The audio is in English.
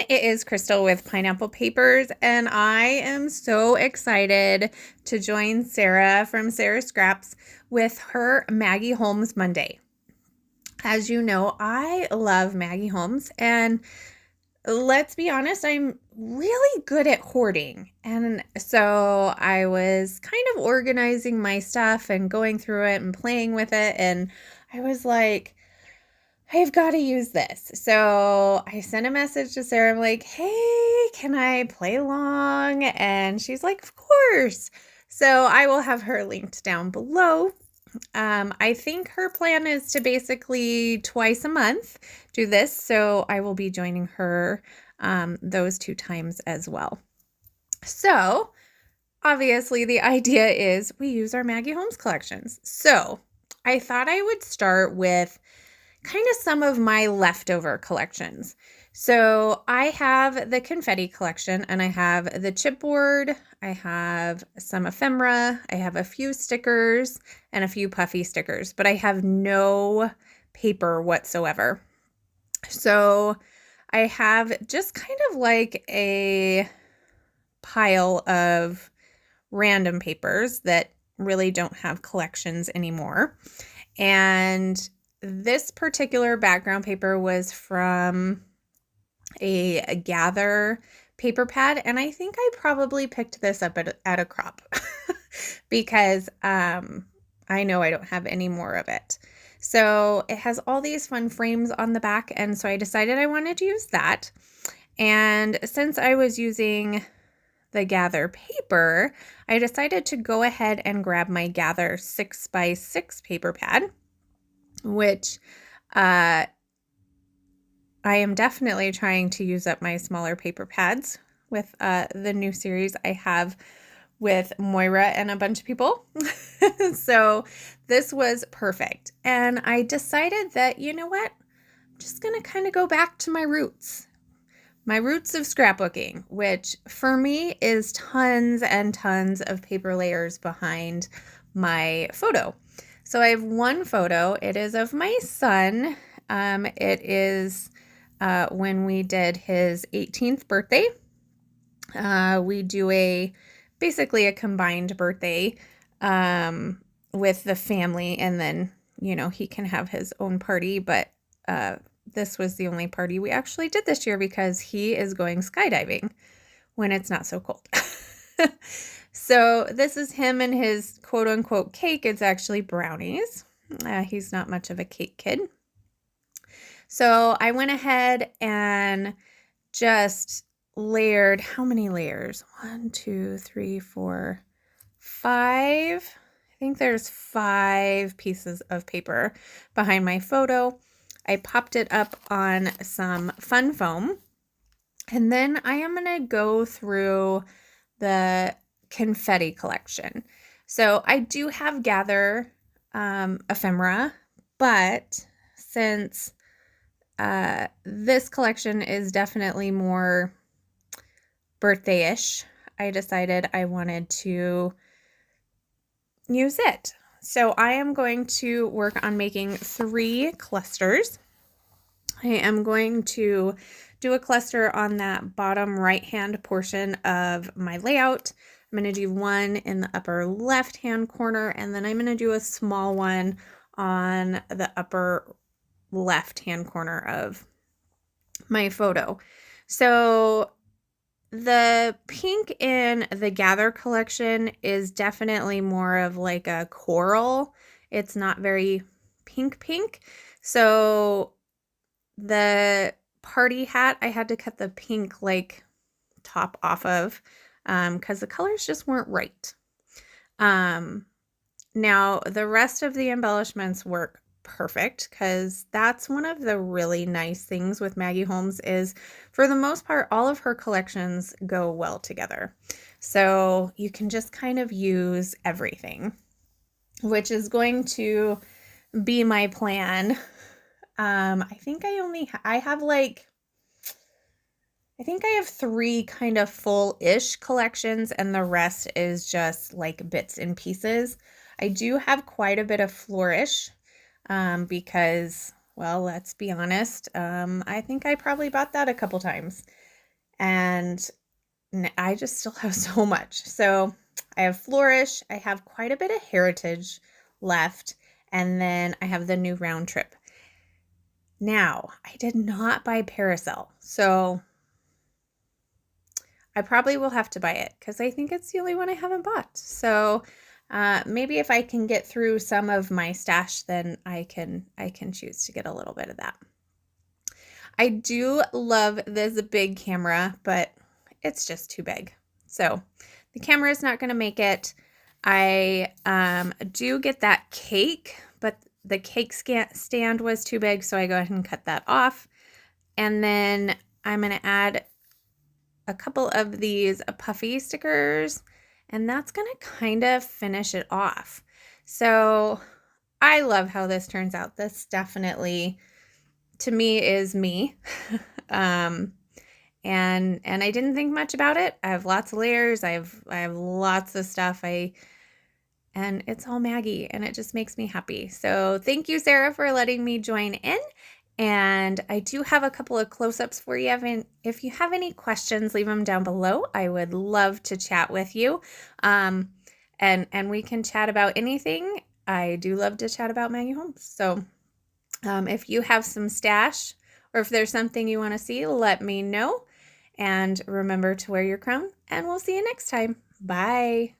it is Crystal with Pineapple Papers, and I am so excited to join Sarah from Sarah Scraps with her Maggie Holmes Monday. As you know, I love Maggie Holmes, and let's be honest, I'm really good at hoarding. And so I was kind of organizing my stuff and going through it and playing with it, and I was like, I've got to use this. So I sent a message to Sarah. I'm like, hey, can I play along? And she's like, of course. So I will have her linked down below. I think her plan is to basically twice a month do this. So I will be joining her those 2 times as well. So obviously the idea is we use our Maggie Holmes collections. So I thought I would start with kind of some of my leftover collections. So I have the confetti collection, and I have the chipboard, I have some ephemera, I have a few stickers and a few puffy stickers, but I have no paper whatsoever. So I have just kind of like a pile of random papers that really don't have collections anymore. And this particular background paper was from a Gather paper pad, and I think I probably picked this up at a crop because I know I don't have any more of it. So it has all these fun frames on the back, and so I decided I wanted to use that. And since I was using the Gather paper, I decided to go ahead and grab my Gather 6x6 paper pad, which I am definitely trying to use up my smaller paper pads with the new series I have with Moira and a bunch of people. So this was perfect. And I decided that, you know what? I'm just going to kind of go back to my roots. My roots of scrapbooking, which for me is tons and tons of paper layers behind my photo. So I have one photo. It is of my son. It is when we did his 18th birthday. We do basically a combined birthday with the family, and then, you know, he can have his own party, but this was the only party we actually did this year because he is going skydiving when it's not so cold. So this is him and his quote-unquote cake. It's actually brownies. He's not much of a cake kid. So I went ahead and just layered, how many layers? 1, 2, 3, 4, 5. I think there's 5 pieces of paper behind my photo. I popped it up on some fun foam. And then I am going to go through the confetti collection. So I do have Gather ephemera, but since this collection is definitely more birthday-ish, I decided I wanted to use it. So I am going to work on making 3 clusters. I am going to do a cluster on that bottom right-hand portion of my layout. I'm going to do one in the upper left-hand corner, and then I'm going to do a small one on the upper left-hand corner of my photo. So the pink in the Gather collection is definitely more of like a coral. It's not very pink. So the party hat, I had to cut the pink like top off of because the colors just weren't right. Now the rest of the embellishments work perfect because that's one of the really nice things with Maggie Holmes is, for the most part, all of her collections go well together. So you can just kind of use everything, which is going to be my plan. I think I have 3 kind of full-ish collections, and the rest is just like bits and pieces. I do have quite a bit of flourish because, well, let's be honest, I think I probably bought that a couple times. and I just still have so much. So I have Flourish, I have quite a bit of Heritage left, and then I have the new Round Trip. Now, I did not buy Parasol, so I probably will have to buy it because I think it's the only one I haven't bought. So maybe if I can get through some of my stash, then I can choose to get a little bit of that. I do love this big camera, but it's just too big. So the camera is not going to make it. I do get that cake, but the cake stand was too big, so I go ahead and cut that off. And then I'm going to add a couple of these puffy stickers, and that's going to kind of finish it off. So I love how this turns out. This definitely, to me, is me. And I didn't think much about it. I have lots of layers. I have lots of stuff. And it's all Maggie, and it just makes me happy. So thank you, Sarah, for letting me join in. And I do have a couple of close-ups for you. If you have any questions, leave them down below. I would love to chat with you. And we can chat about anything. I do love to chat about Maggie Holmes. So if you have some stash, or if there's something you want to see, let me know. And remember to wear your crown, and we'll see you next time. Bye.